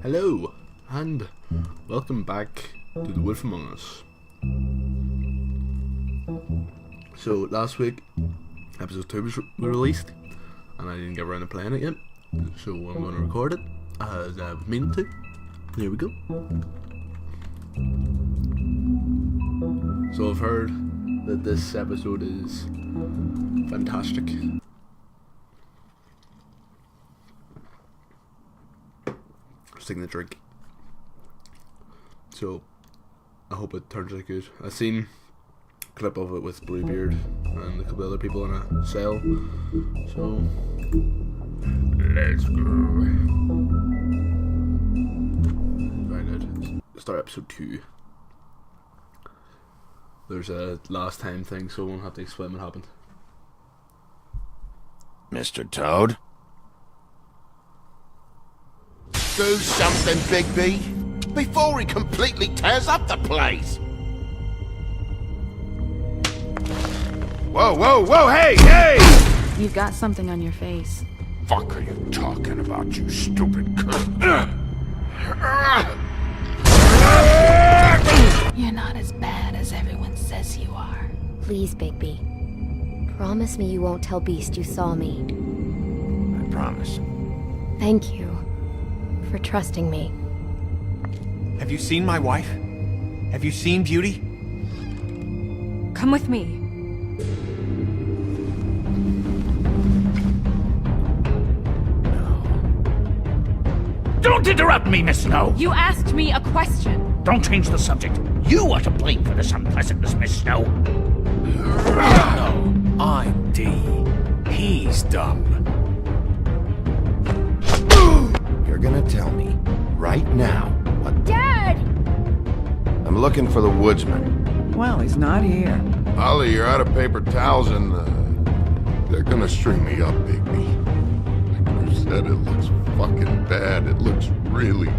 Hello, and welcome back to The Wolf Among Us. So, last week, episode 2 was released, and I didn't get around to playing it yet, so I'm going to record it, as I was meaning to. Here we go. So I've heard that this episode is fantastic. Just taking a drink. So I hope it turns out good. I've seen a clip of it with Bluebeard and a couple other people in a cell. So let's go. Very good. Start episode 2. There's a last time thing, so I won't have to explain what happened. Mr. Toad? Do something, Bigby, before he completely tears up the place! Whoa, whoa, whoa, hey! You've got something on your face. Fuck are you talking about, you stupid cunt? You're not as bad as everyone says you are. Please, Bigby. Promise me you won't tell Beast you saw me. I promise. Thank you for trusting me. Have you seen my wife? Have you seen Beauty? Come with me. Don't interrupt me, Miss Snow! You asked me a question. Don't change the subject. You are to blame for this unpleasantness, Miss Snow. No, I'm D. He's dumb. You're gonna tell me, right now, what... Dad! I'm looking for the woodsman. Well, he's not here. Ollie, you're out of paper towels and, they're gonna string me up, Bigby. Like you said, it looks fucking bad. It looks really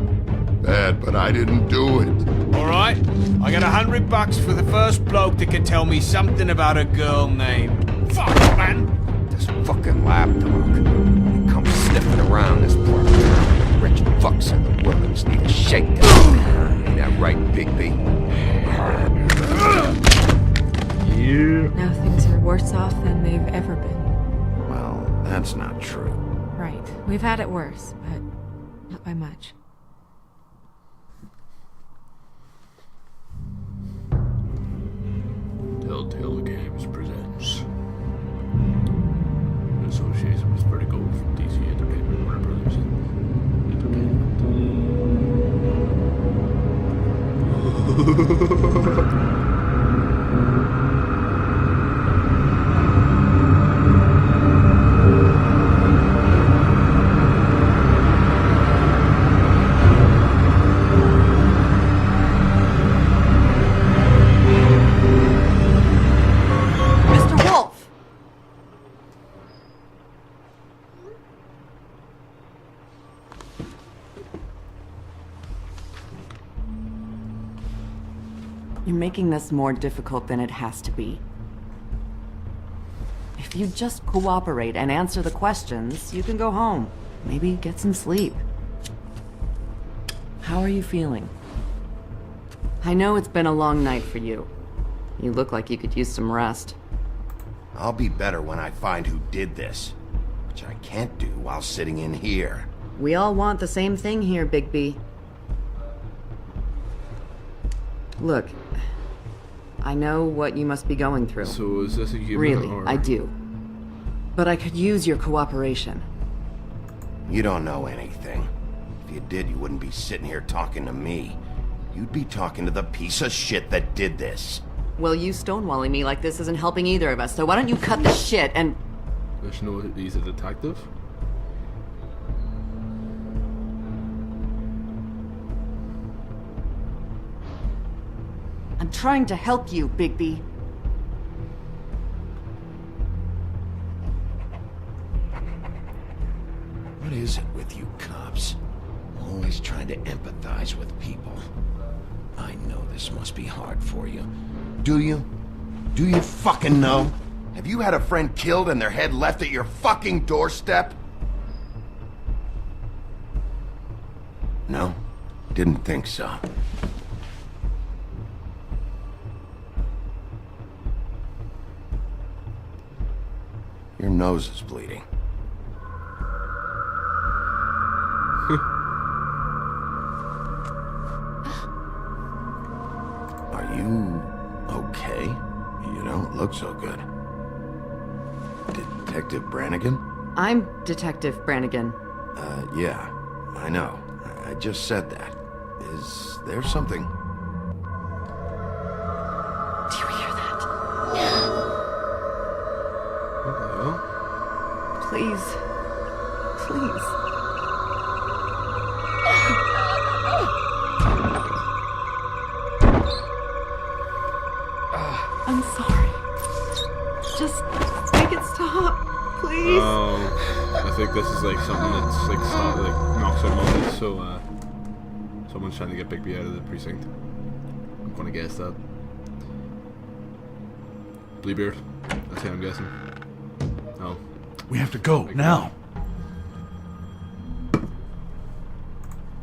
bad, but I didn't do it. Alright, I got $100 for the first bloke that can tell me something about a girl named... Fuck, man! This fucking lapdog. He comes sniffing around this poor town. Rich fucks in the wilderness need a shakedown. Ain't that right, Bigby? Yeah. Now things are worse off than they've ever been. Well, that's not true. Right. We've had it worse, but not by much. Telltale Games presents in association with Vertigo from DC Entertainment, Warner Brothers Entertainment. Mr. Wolf! You're making this more difficult than it has to be. If you just cooperate and answer the questions, you can go home. Maybe get some sleep. How are you feeling? I know it's been a long night for you. You look like you could use some rest. I'll be better when I find who did this, which I can't do while sitting in here. We all want the same thing here, Bigby. Look, I know what you must be going through. So is this a human Really, or... I do. But I could use your cooperation. You don't know anything. If you did, you wouldn't be sitting here talking to me. You'd be talking to the piece of shit that did this. Well, you stonewalling me like this isn't helping either of us, so why don't you cut the shit and... There's no... He's a detective? I'm trying to help you, Bigby. What is it with you cops? Always trying to empathize with people. I know this must be hard for you. Do you? Do you fucking know? Have you had a friend killed and their head left at your fucking doorstep? No? Didn't think so. Your nose is bleeding. Are you okay? You don't look so good. Detective Brannigan? I'm Detective Brannigan. Yeah, I know. I just said that. Is there something? Do you hear that? What the hell? Please. Please. I'm sorry. Just make it stop, please. Oh, I think this is like something that's like knocks out moments. So someone's trying to get Bigby out of the precinct. I'm gonna guess that. Bluebeard. That's who I'm guessing. Oh. We have to go now.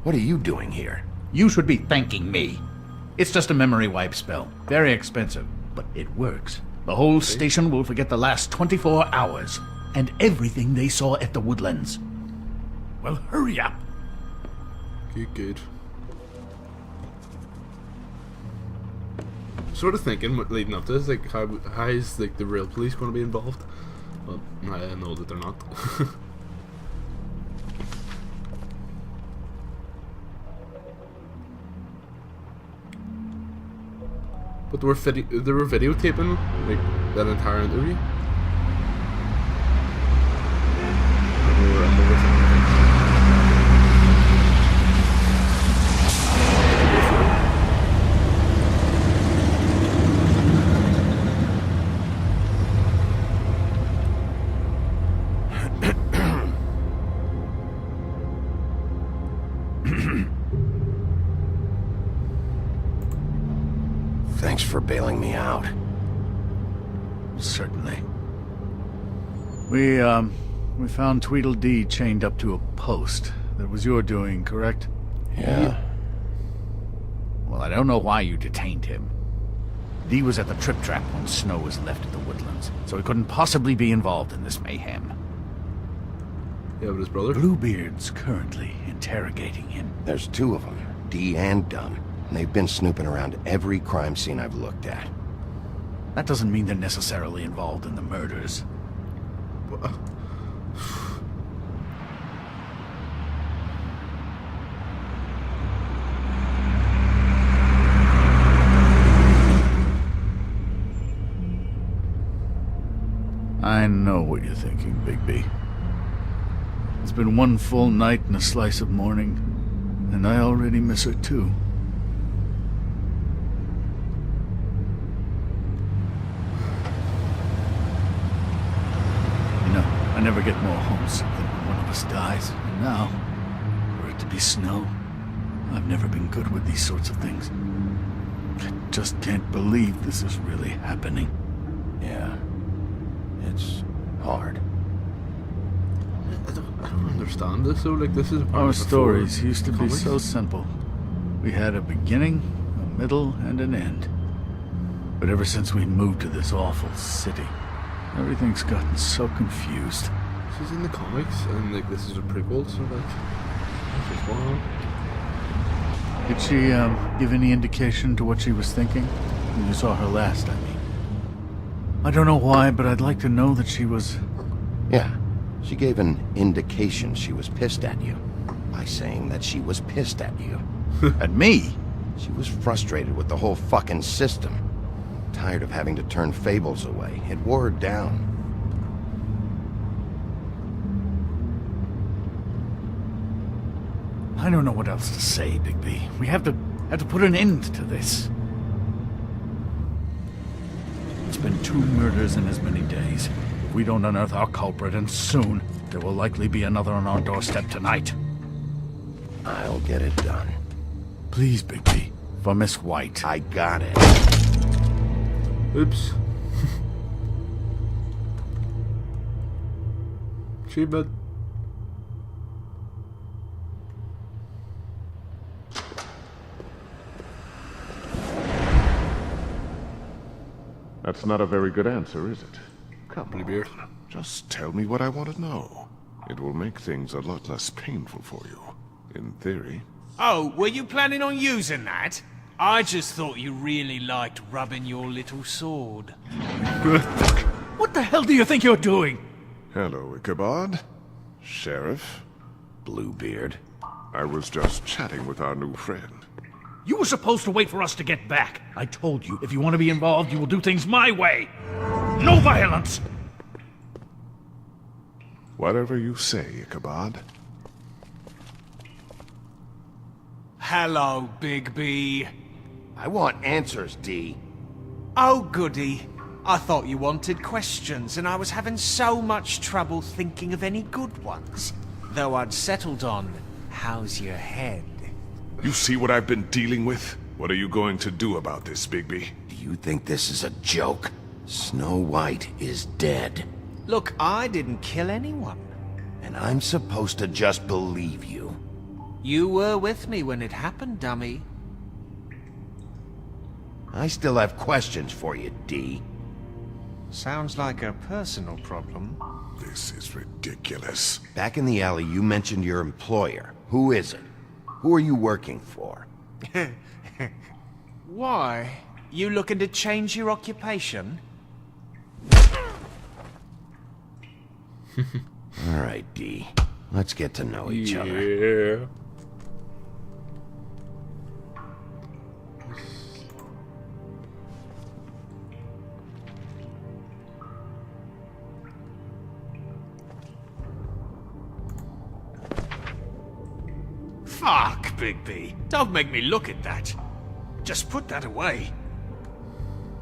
What are you doing here? You should be thanking me. It's just a memory wipe spell. Very expensive, but it works. The whole station will forget the last 24 hours and everything they saw at the Woodlands. Well, hurry up. Good. Sort of thinking, leading up to this, like how is like the real police going to be involved? Well, I know that they're not. But they were videotaping like that entire interview. I'm overthinking things. Thanks for bailing me out. Certainly. We found Tweedledee chained up to a post. That was your doing, correct? Yeah. Well, I don't know why you detained him. Dee was at the Trip Trap when Snow was left at the Woodlands, so he couldn't possibly be involved in this mayhem. Yeah, but his brother. Bluebeard's currently interrogating him. There's two of them, Dee and Dunn. And they've been snooping around every crime scene I've looked at. That doesn't mean they're necessarily involved in the murders. I know what you're thinking, Bigby. It's been one full night and a slice of morning, and I already miss her too. I never get more homesick than when one of us dies. And now, for it to be Snow, I've never been good with these sorts of things. I just can't believe this is really happening. Yeah. It's hard. I don't understand this though. Like this is Our stories used to be so simple. We had a beginning, a middle, and an end. But ever since we moved to this awful city, everything's gotten so confused. This is in the comics, and like this is a prequel, so like, what's going on? Did she give any indication to what she was thinking when you saw her last? I mean, I don't know why, but I'd like to know that she was. Yeah. She gave an indication she was pissed at you by saying that she was pissed at you. At me? She was frustrated with the whole fucking system. Tired of having to turn Fables away. It wore her down. I don't know what else to say, Bigby. We have to put an end to this. It's been 2 murders in as many days. If we don't unearth our culprit, and soon, there will likely be another on our doorstep tonight. I'll get it done. Please, Bigby. For Miss White. I got it. Oops. She but That's not a very good answer, is it? Come Bluebeard. on. Just tell me what I want to know. It will make things a lot less painful for you. In theory. Oh, were you planning on using that? I just thought you really liked rubbing your little sword. What the hell do you think you're doing? Hello, Ichabod. Sheriff. Bluebeard. I was just chatting with our new friend. You were supposed to wait for us to get back. I told you, if you want to be involved, you will do things my way. No violence! Whatever you say, Ichabod. Hello, Bigby. I want answers, D. Oh, goody. I thought you wanted questions, and I was having so much trouble thinking of any good ones. Though I'd settled on, how's your head? You see what I've been dealing with? What are you going to do about this, Bigby? Do you think this is a joke? Snow White is dead. Look, I didn't kill anyone. And I'm supposed to just believe you. You were with me when it happened, dummy. I still have questions for you, D. Sounds like a personal problem. This is ridiculous. Back in the alley, you mentioned your employer. Who is it? Who are you working for? Why? You looking to change your occupation? All right, D. Let's get to know each other. Yeah. Fuck, Bigby. Don't make me look at that. Just put that away.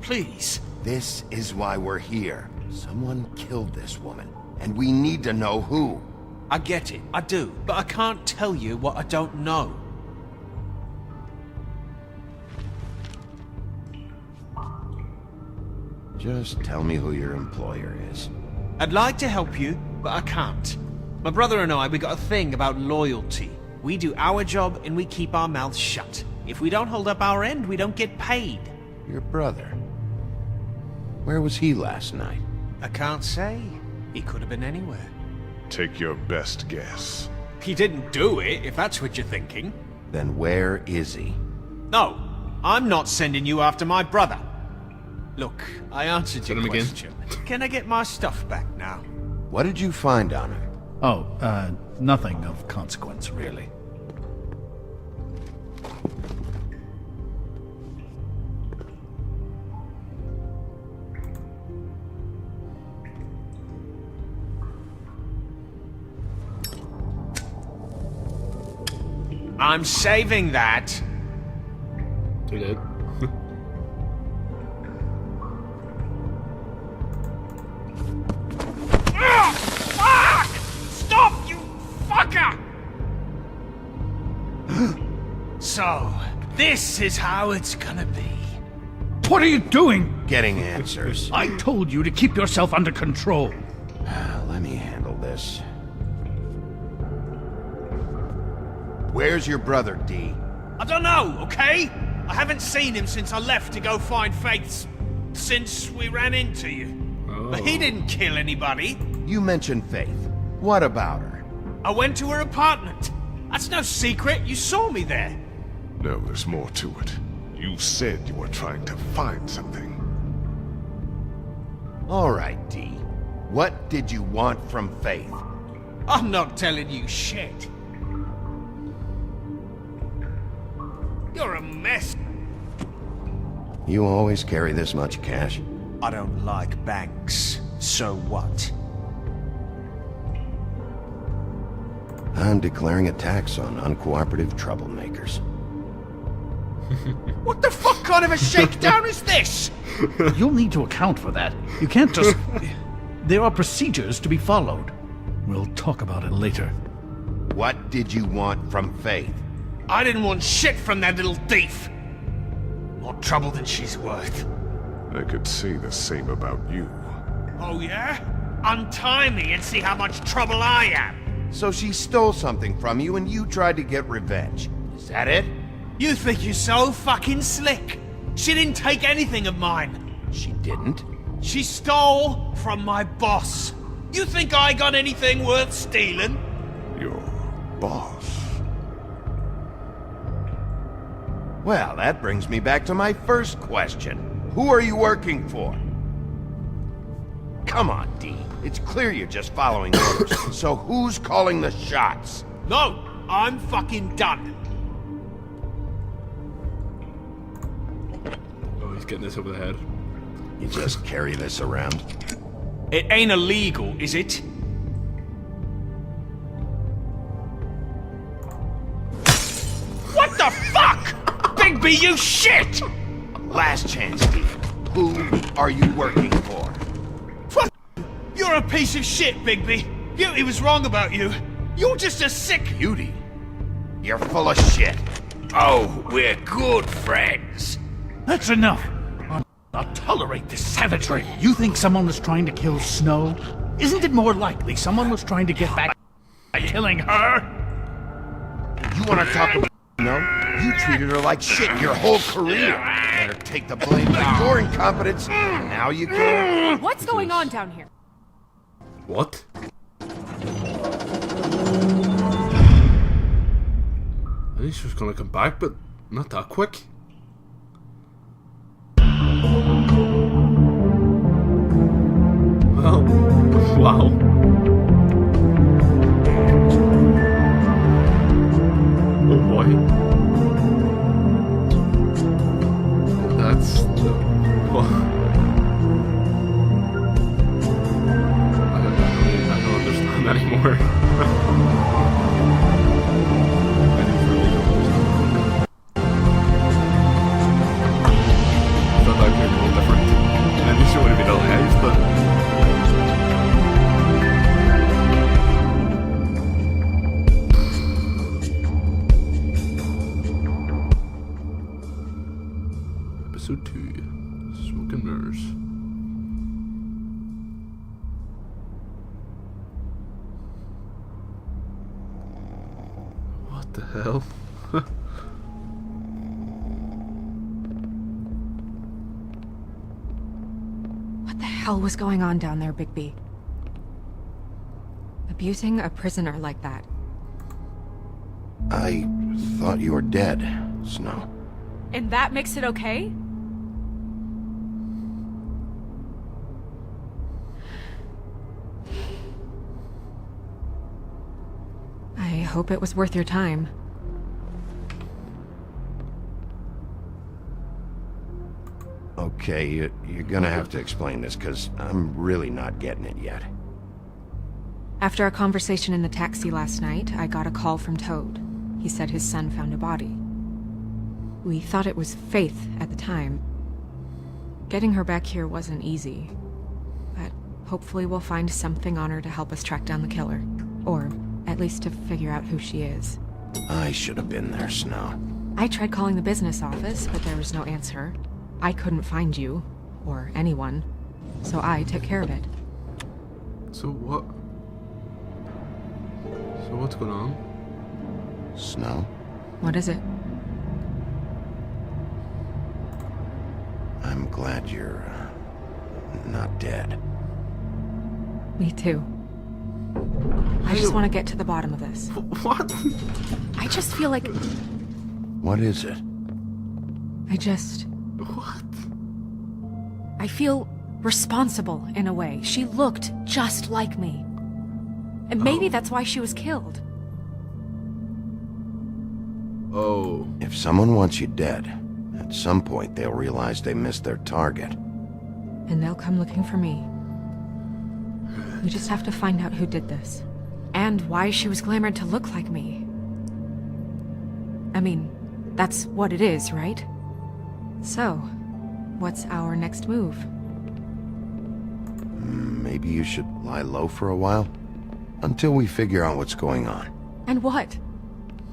Please. This is why we're here. Someone killed this woman, and we need to know who. I get it, I do, but I can't tell you what I don't know. Just tell me who your employer is. I'd like to help you, but I can't. My brother and I, we got a thing about loyalty. We do our job and we keep our mouths shut. If we don't hold up our end, we don't get paid. Your brother. Where was he last night? I can't say. He could have been anywhere. Take your best guess. He didn't do it, if that's what you're thinking. Then where is he? No, I'm not sending you after my brother. Look, I answered your Send him again. question. Can I get my stuff back now? What did you find on him? Oh, nothing of consequence, really. I'm saving that. Too late. Fuck! Stop, you fucker! So, this is how it's gonna be. What are you doing? Getting answers. I told you to keep yourself under control. Let me handle this. Where's your brother, D? I don't know, okay? I haven't seen him since I left to go find Faith. Since we ran into you. But he didn't kill anybody. You mentioned Faith. What about her? I went to her apartment. That's no secret. You saw me there. No, there's more to it. You said you were trying to find something. All right, D. What did you want from Faith? I'm not telling you shit. You're a mess. You always carry this much cash? I don't like banks. So what? I'm declaring a tax on uncooperative troublemakers. What the fuck kind of a shakedown is this? You'll need to account for that. You can't just... There are procedures to be followed. We'll talk about it later. What did you want from Faith? I didn't want shit from that little thief. More trouble than she's worth. I could say the same about you. Oh yeah? Untie me and see how much trouble I am. So she stole something from you and you tried to get revenge. Is that it? You think you're so fucking slick. She didn't take anything of mine. She didn't. She stole from my boss. You think I got anything worth stealing? Your boss. Well, that brings me back to my first question. Who are you working for? Come on, Dee. It's clear you're just following orders. So who's calling the shots? No, I'm fucking done. Oh, he's getting this over the head. You just carry this around. It ain't illegal, is it? What the fuck? Bigby, you shit! Last chance, Dee. Who are you working for? Fuck! You're a piece of shit, Bigby. Beauty was wrong about you. You're just a sick... Beauty? You're full of shit. Oh, we're good friends. That's enough. I'll not tolerate this savagery. You think someone was trying to kill Snow? Isn't it more likely someone was trying to get back by killing her? You want to talk about... No? You treated her like shit your whole career. Let her take the blame for your incompetence. Now you care? What's going on down here? What? I think she was gonna come back, but not that quick. Well, wow. Oh boy. That's... What? I don't understand anymore. Episode 2, Smoke and Mirrors. What the hell? What the hell was going on down there, Bigby? Abusing a prisoner like that. I thought you were dead, Snow. And that makes it okay? I hope it was worth your time. Okay, you're gonna have to explain this, because I'm really not getting it yet. After a conversation in the taxi last night, I got a call from Toad. He said his son found a body. We thought it was Faith at the time. Getting her back here wasn't easy. But hopefully we'll find something on her to help us track down the killer. Or at least to figure out who she is. I should have been there, Snow. I tried calling the business office, but there was no answer. I couldn't find you, or anyone, so I took care of it. So what? So what's going on? Snow? What is it? I'm glad you're not dead. Me too. I just want to get to the bottom of this. What? I just feel like... What is it? What? I feel responsible in a way. She looked just like me. And maybe that's why she was killed. Oh. If someone wants you dead, at some point they'll realize they missed their target. And they'll come looking for me. We just have to find out who did this. And why she was glamored to look like me. I mean, that's what it is, right? So, what's our next move? Maybe you should lie low for a while? Until we figure out what's going on. And what?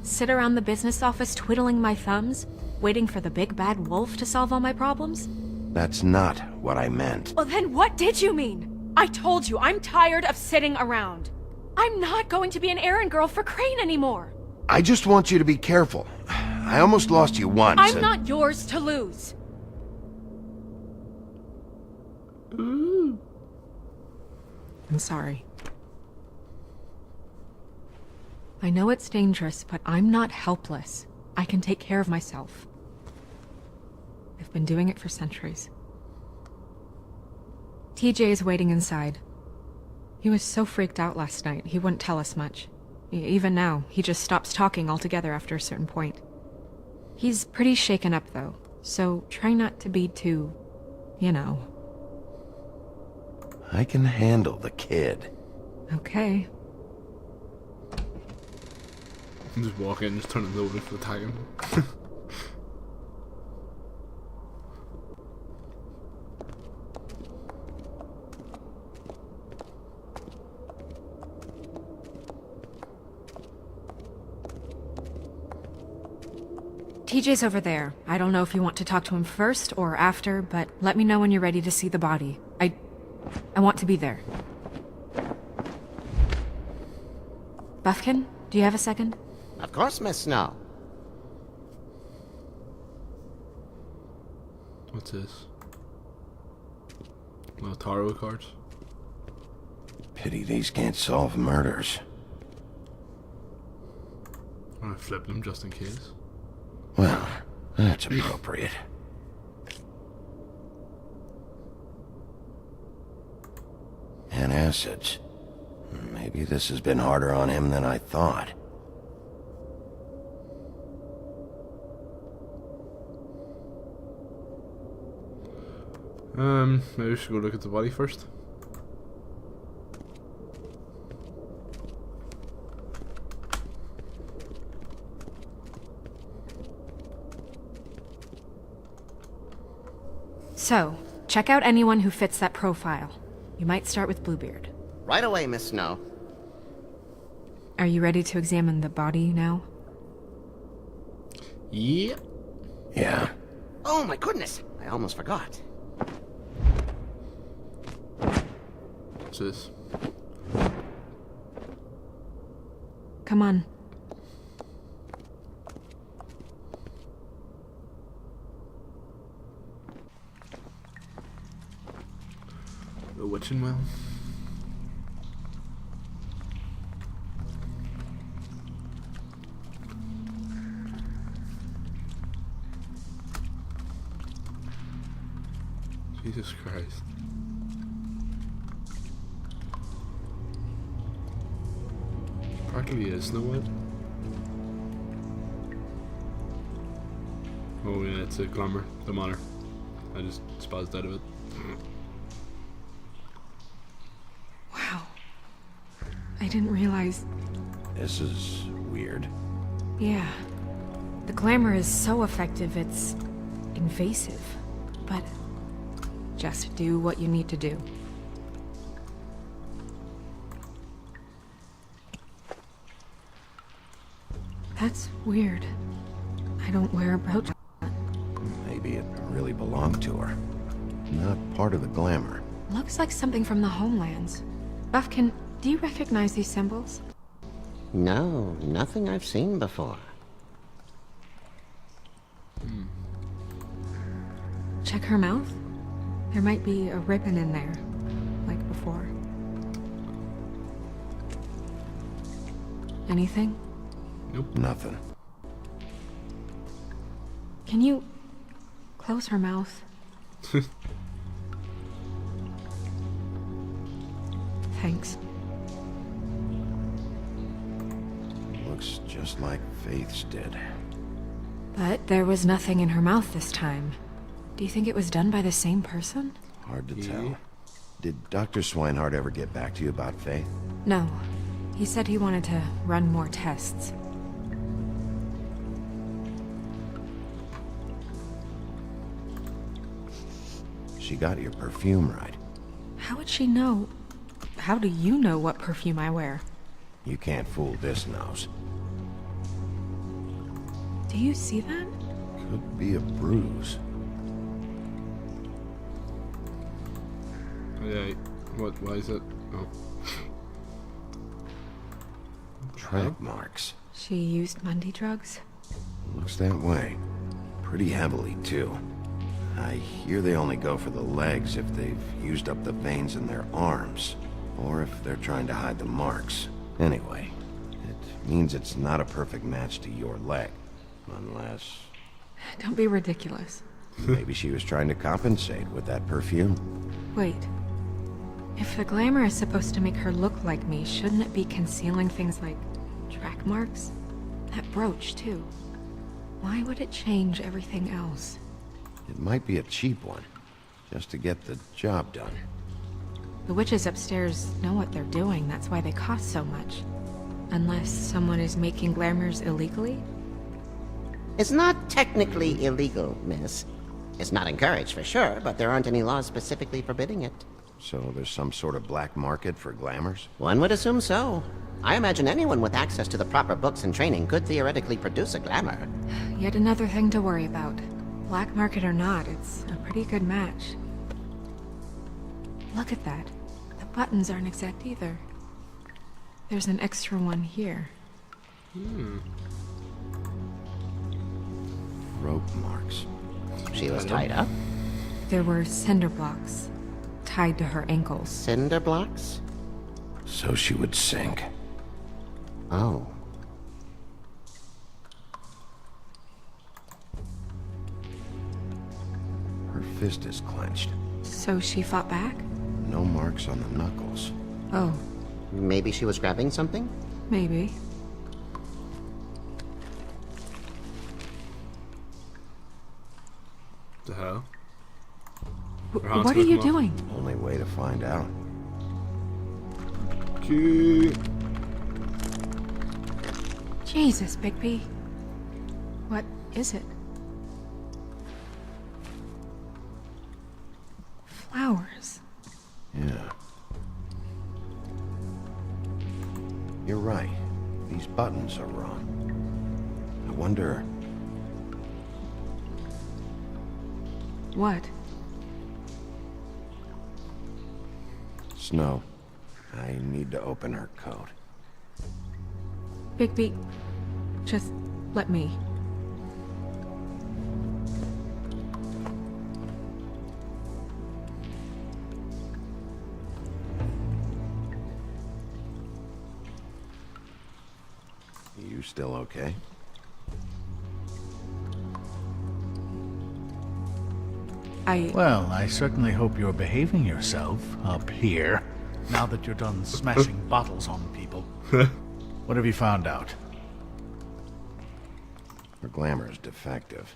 Sit around the business office twiddling my thumbs, waiting for the big bad wolf to solve all my problems? That's not what I meant. Well, then what did you mean? I told you, I'm tired of sitting around. I'm not going to be an errand girl for Crane anymore. I just want you to be careful. I almost lost you once. I'm not yours to lose. Ooh. I'm sorry. I know it's dangerous, but I'm not helpless. I can take care of myself. I've been doing it for centuries. TJ is waiting inside. He was so freaked out last night, he wouldn't tell us much. Even now, he just stops talking altogether after a certain point. He's pretty shaken up, though, so try not to be too, you know. I can handle the kid. Okay. Just walk in, just turn it over to attack him. TJ's over there. I don't know if you want to talk to him first or after, but let me know when you're ready to see the body. I want to be there. Buffkin, do you have a second? Of course, Miss Snow. What's this? No tarot cards. Pity these can't solve murders. I'm gonna flip them just in case. Well, that's appropriate. And acids. Maybe this has been harder on him than I thought. Maybe we should go look at the body first. So, check out anyone who fits that profile. You might start with Bluebeard. Right away, Miss Snow. Are you ready to examine the body now? Yeah. Yeah. Oh my goodness! I almost forgot. What's this? Come on. A witching well. Jesus Christ. Practically is Snow White. Oh yeah, it's a glamour. Don't matter. I just spazzed out of it. Wow. I didn't realize... This is weird. Yeah. The glamour is so effective, it's invasive. But just do what you need to do. That's weird. I don't wear a brooch. Maybe it really belonged to her. Not part of the glamour. Looks like something from the homelands. Buffkin, do you recognize these symbols? No, nothing I've seen before. Check her mouth. There might be a ribbon in there, like before. Anything? Nope. Nothing. Can you close her mouth? Thanks. Looks just like Faith's did. But there was nothing in her mouth this time. Do you think it was done by the same person? Hard to Yeah. tell. Did Dr. Swinehart ever get back to you about Faith? No. He said he wanted to run more tests. She got your perfume right. How would she know? How do you know what perfume I wear? You can't fool this nose. Do you see that? Could be a bruise. Yeah. What? Why is it? Oh. Track marks. She used Mundy drugs? Looks that way. Pretty heavily, too. I hear they only go for the legs if they've used up the veins in their arms, or if they're trying to hide the marks. Anyway, it means it's not a perfect match to your leg, unless... Don't be ridiculous. Maybe she was trying to compensate with that perfume. Wait. If the glamour is supposed to make her look like me, shouldn't it be concealing things like track marks? That brooch, too. Why would it change everything else? It might be a cheap one, just to get the job done. The witches upstairs know what they're doing, that's why they cost so much. Unless someone is making glamours illegally? It's not technically illegal, miss. It's not encouraged for sure, but there aren't any laws specifically forbidding it. So there's some sort of black market for glamours? One would assume so. I imagine anyone with access to the proper books and training could theoretically produce a glamour. Yet another thing to worry about. Black market or not, it's a pretty good match. Look at that. The buttons aren't exact either. There's an extra one here. Rope marks. She was tied up. There were cinder blocks tied to her ankles. Cinder blocks? So she would sink. Oh. Her fist is clenched. So she fought back? No marks on the knuckles. Oh, Maybe she was grabbing something? maybe. The hell? What are you doing? Only way to find out. Okay. Jesus, Bigby. What is it? Flowers. Yeah. You're right. These buttons are wrong. I wonder... What? Snow, I need to open her coat. Bigby, just let me. You still okay? Well, I certainly hope you're behaving yourself up here, now that you're done smashing bottles on people. What have you found out? Her glamour is defective.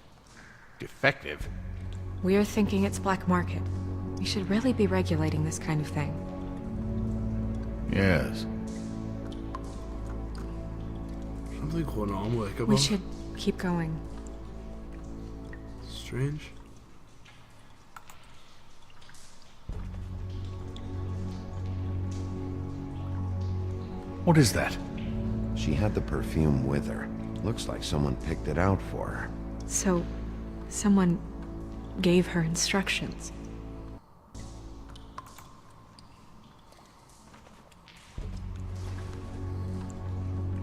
Defective? We're thinking it's black market. We should really be regulating this kind of thing. Yes. Something going on with Ichabod. We should keep going. Strange. What is that? She had the perfume with her. Looks like someone picked it out for her. So, someone gave her instructions.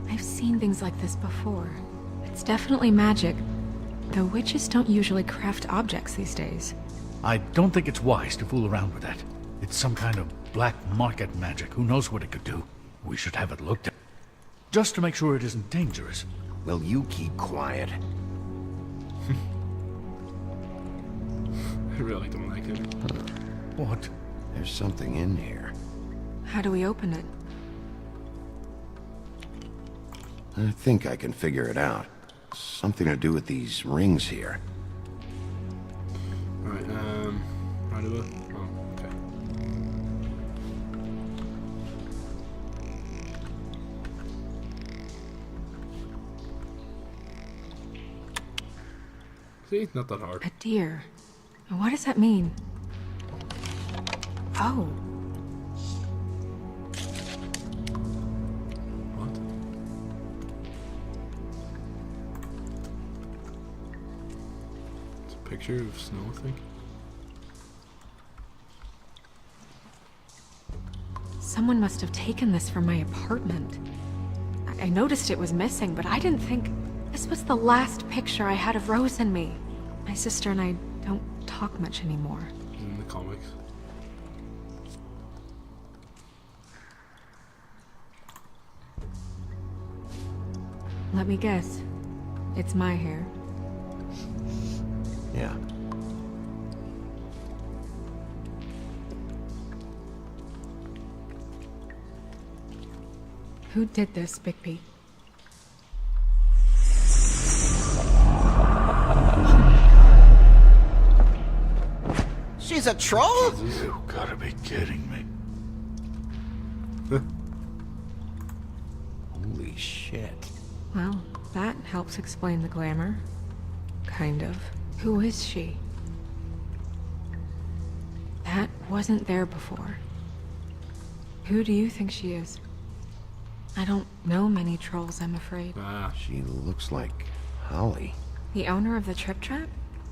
I've seen things like this before. It's definitely magic, though witches don't usually craft objects these days. I don't think it's wise to fool around with that. It's some kind of black market magic. Who knows what it could do? We should have it looked at. Just to make sure it isn't dangerous. Will you keep quiet? I really don't like it. What? There's something in here. How do we open it? I think I can figure it out. Something to do with these rings here. Alright, right over. Oh, okay. See, not that hard. A deer. What does that mean? Oh, What? It's a picture of snow, I think. someone must have taken this from my apartment. I noticed it was missing, but I didn't think this was the last picture I had of Rose and me. My sister and I don't talk much anymore. In the comics. Let me guess. It's my hair. Yeah. Who did this, Bigby? She's a troll? You gotta be kidding me. Holy shit. Well, that helps explain the glamour. Kind of. Who is she? That wasn't there before. Who do you think she is? I don't know many trolls, I'm afraid. Ah, She looks like Holly. The owner of the Trip Trap?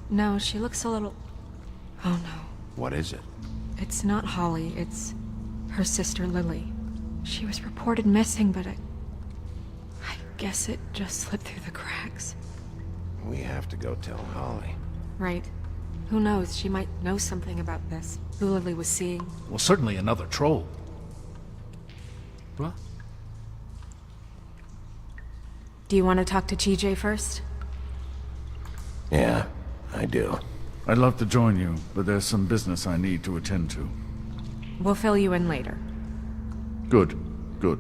No, she looks a little... Oh no. What is it? It's not Holly, it's her sister Lily. She was reported missing, but I guess it just slipped through the cracks. We have to go tell Holly. Right. Who knows, she might know something about this. Who Lily was seeing. Well, certainly another troll. what? Do you want to talk to TJ first? Yeah, I do. I'd love to join you, but there's some business I need to attend to. We'll fill you in later. Good, good.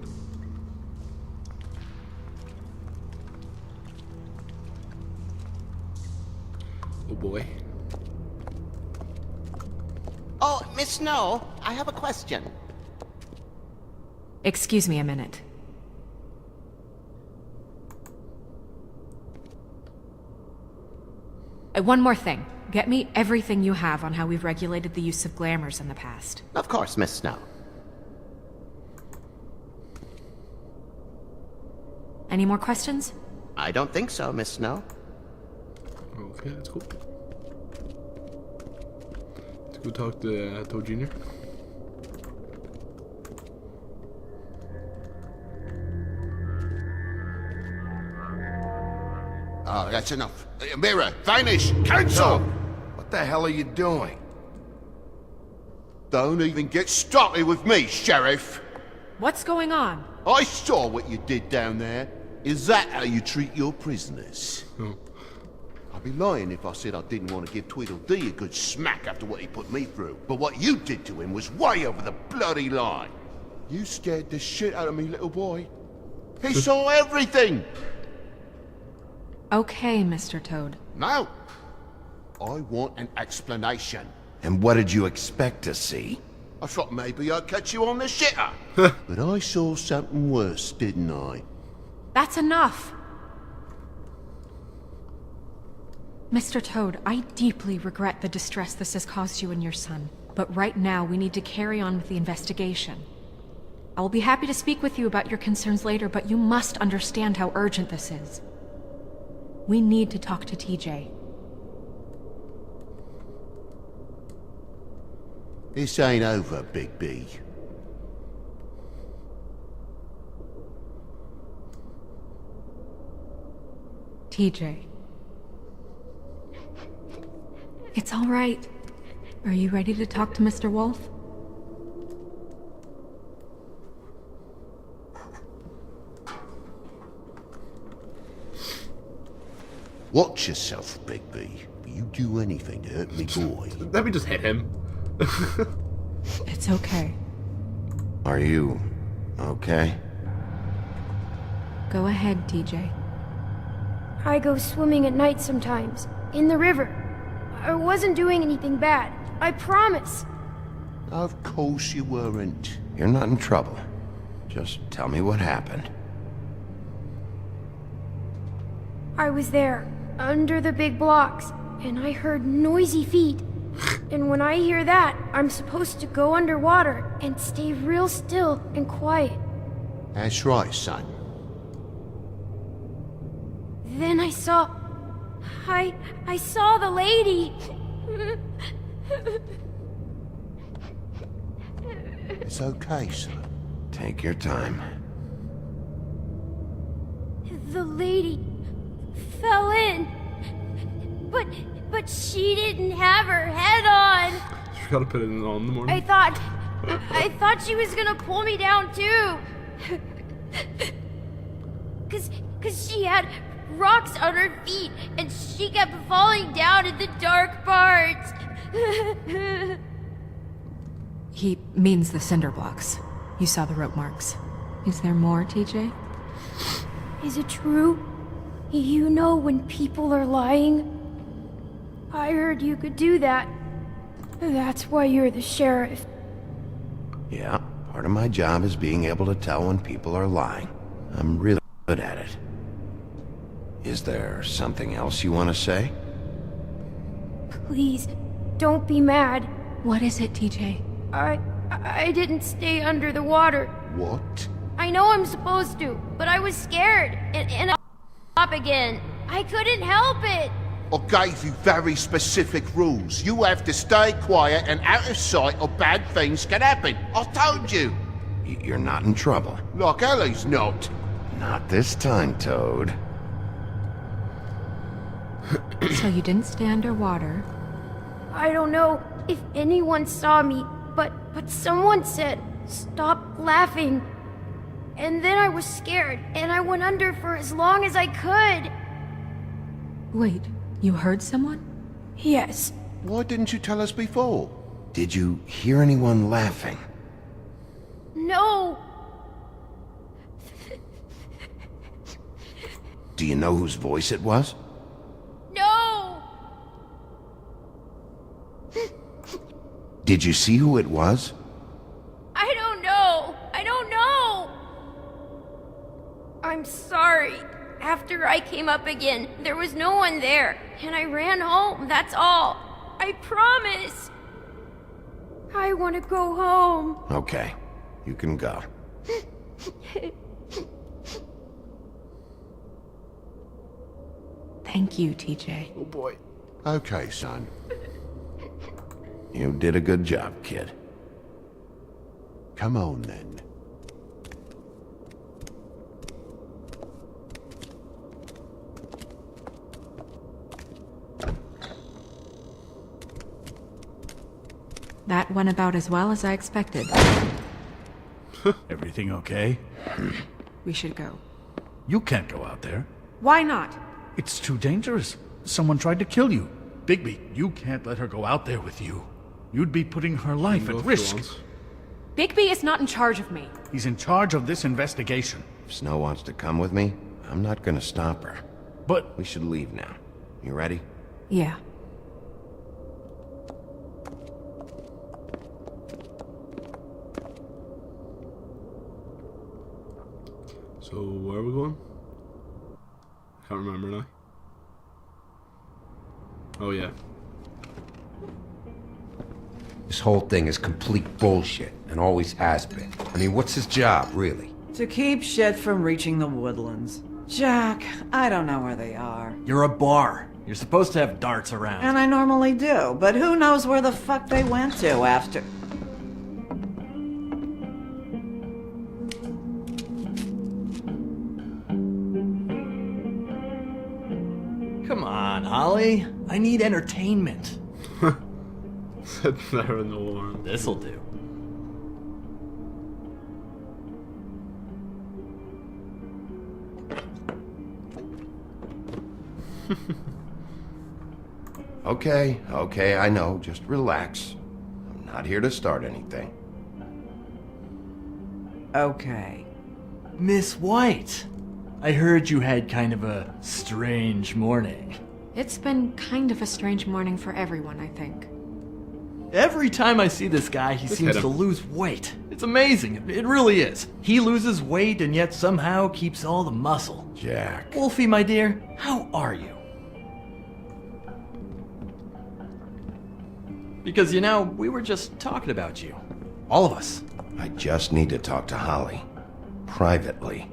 Oh boy. Oh, Miss Snow, I have a question. Excuse me a minute. One more thing. Get me everything you have on how we've regulated the use of glamours in the past. Of course, Miss Snow. Any more questions? I don't think so, Miss Snow. Okay, that's cool. Let's go talk to Toad Jr. Oh, that's enough. Mirror, vanish, cancel! What the hell are you doing? Don't even get started with me, Sheriff. What's going on? I saw what you did down there. Is that how you treat your prisoners? Oh. I'd be lying if I said I didn't want to give Tweedledee a good smack after what he put me through. But what you did to him was way over the bloody line. You scared the shit out of me, little boy. He saw everything! Okay, Mr. Toad. Now, I want an explanation. And what did you expect to see? I thought maybe I'd catch you on the shitter. But I saw something worse, didn't I? That's enough! Mr. Toad, I deeply regret the distress this has caused you and your son. But right now, we need to carry on with the investigation. I will be happy to speak with you about your concerns later, but you must understand how urgent this is. We need to talk to TJ. This ain't over, Big B. TJ. It's all right. Are you ready to talk to Mr. Wolf? Watch yourself, Big B. You do anything to hurt me, boy. Let me just hit him. It's okay. Are you okay? Go ahead, TJ. I go swimming at night sometimes, in the river. I wasn't doing anything bad, I promise. Of course you weren't. You're not in trouble. Just tell me what happened. I was there, under the big blocks, and I heard noisy feet. And when I hear that, I'm supposed to go underwater and stay real still and quiet. That's right, son. Then I saw... I saw the lady. It's okay, son. Take your time. The lady fell in. But but she didn't have her head on. You gotta put it on in the morning. I thought she was gonna pull me down too. Cause she had rocks on her feet and she kept falling down in the dark parts. He means the cinder blocks. You saw the rope marks. Is there more, TJ? Is it true? You know when people are lying? I heard you could do that. That's why you're the sheriff. Yeah, part of my job is being able to tell when people are lying. I'm really good at it. Is there something else you want to say? Please, don't be mad. What is it, TJ? I didn't stay under the water. What? I know I'm supposed to, but I was scared, and I up again. I couldn't help it. I gave you very specific rules. You have to stay quiet and out of sight or bad things can happen. I told you. You're not in trouble. Like Ellie's not. Not this time, Toad. So you didn't stay underwater. I don't know if anyone saw me, but someone said, "Stop laughing." And then I was scared, and I went under for as long as I could. Wait, you heard someone? Yes. Why didn't you tell us before? Did you hear anyone laughing? No. Do you know whose voice it was? No. Did you see who it was? I don't know. I don't know. I'm sorry. After I came up again, there was no one there, and I ran home, that's all. I promise. I want to go home. Okay, you can go. Thank you, TJ. Oh boy. Okay, son. You did a good job, kid. Come on, then. That went about as well as I expected. Everything okay? We should go. You can't go out there. Why not? It's too dangerous. Someone tried to kill you. Bigby, you can't let her go out there with you. You'd be putting her life at risk. Bigby is not in charge of me. He's in charge of this investigation. If Snow wants to come with me, I'm not gonna stop her. But we should leave now. You ready? Yeah. So, where are we going? Can't remember now. Oh, yeah. This whole thing is complete bullshit, and always has been. I mean, what's his job, really? To keep shit from reaching the woodlands. Jack, I don't know where they are. You're a bar. You're supposed to have darts around. And I normally do, but who knows where the fuck they went to after... Come on, Holly. I need entertainment. Sit there in the warm. This'll do. Okay, I know. Just relax. I'm not here to start anything. Okay. Miss White, I heard you had kind of a strange morning. It's been kind of a strange morning for everyone, I think. Every time I see this guy, he seems to lose weight. It's amazing. It really is. He loses weight and yet somehow keeps all the muscle. Jack. Wolfie, my dear, how are you? Because, you know, we were just talking about you. All of us. I just need to talk to Holly. Privately.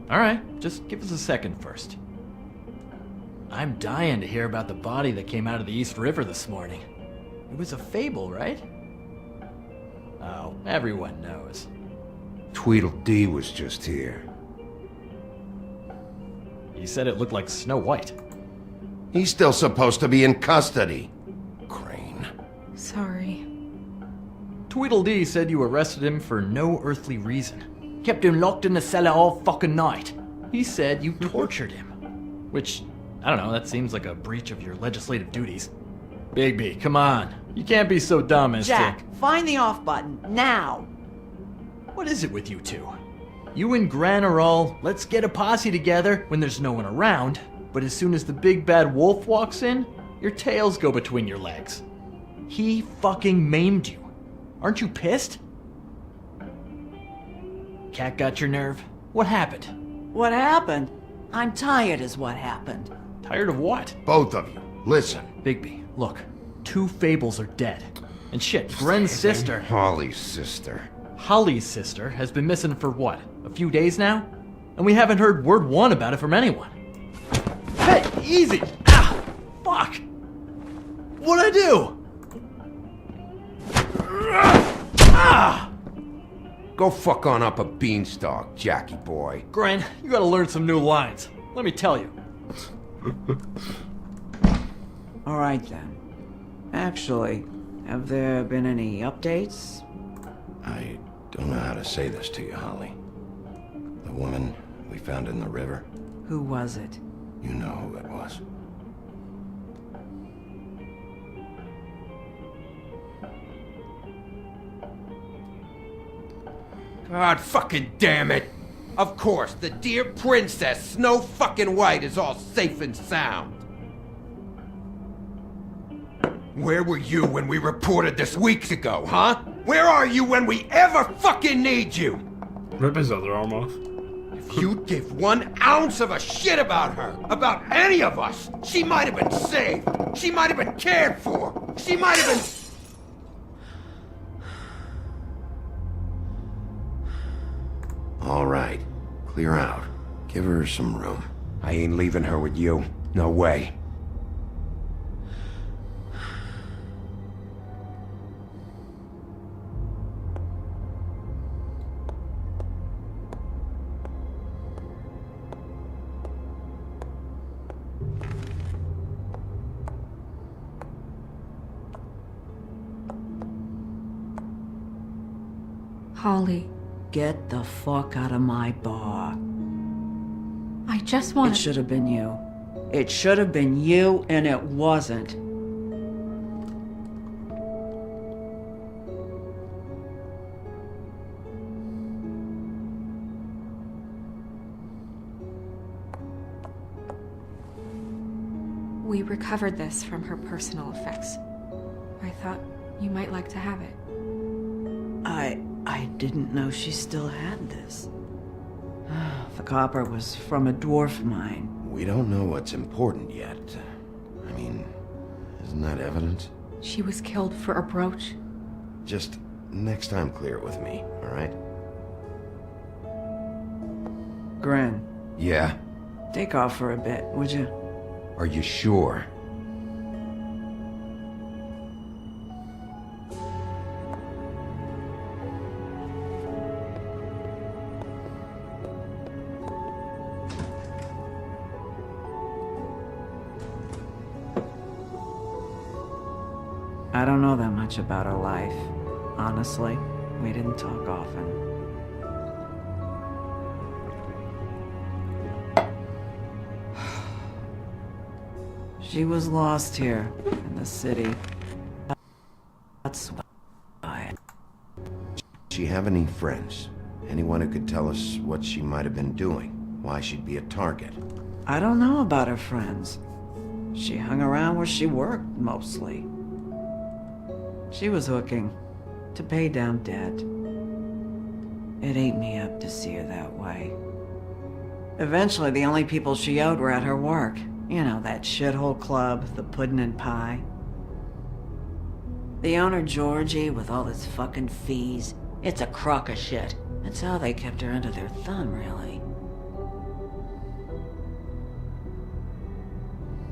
Alright, just give us a second first. I'm dying to hear about the body that came out of the East River this morning. It was a fable, right? Oh, everyone knows. Tweedledee was just here. He said it looked like Snow White. He's still supposed to be in custody. Crane. Sorry. Tweedledee said you arrested him for no earthly reason. Kept him locked in the cellar all fucking night. He said you tortured him. Which, I don't know, that seems like a breach of your legislative duties. Bigby, come on. You can't be so dumb as Jack, find the off button, now! What is it with you two? You and Gran are all, let's get a posse together when there's no one around, but as soon as the big bad wolf walks in, your tails go between your legs. He fucking maimed you. Aren't you pissed? Cat got your nerve? What happened? What happened? I'm tired is what happened. Tired of what? Both of you, listen. Bigby, look. 2 Fables are dead. And shit, Gren's sister... Holly's sister. Holly's sister has been missing for what? A few days now? And we haven't heard word one about it from anyone. Hey, easy! Ah! Fuck! What'd I do? Ah! Go fuck on up a beanstalk, Jackie boy. Gren, you gotta learn some new lines. Let me tell you. All right then. Actually, have there been any updates? I don't know how to say this to you, Holly. The woman we found in the river. Who was it? You know who it was. God fucking damn it! Of course, the dear princess, Snow fucking White, is all safe and sound. Where were you when we reported this weeks ago, huh? Where are you when we ever fucking need you? Rip his other arm off. If you'd give 1 ounce of a shit about her, about any of us, she might have been saved. She might have been cared for. She might have been... All right, clear out. Give her some room. I ain't leaving her with you. No way. Holly, Get the fuck out of my bar. I just want It should have been you. It should have been you, and it wasn't. We recovered this from her personal effects. I thought you might like to have it. I didn't know she still had this. The copper was from a dwarf mine. We don't know what's important yet. I mean, isn't that evidence? She was killed for a brooch. Just next time clear it with me, all right? Gren, Yeah? take off for a bit, would you? Are you sure? I don't know that much about her life. Honestly, we didn't talk often. She was lost here in the city. That's why. She have any friends? Anyone who could tell us what she might have been doing? Why she'd be a target? I don't know about her friends. She hung around where she worked, mostly. She was hooking to pay down debt. It ate me up to see her that way. Eventually, the only people she owed were at her work. You know, that shithole club, the Puddin' and Pie. The owner, Georgie, with all his fucking fees, it's a crock of shit. That's how they kept her under their thumb, really.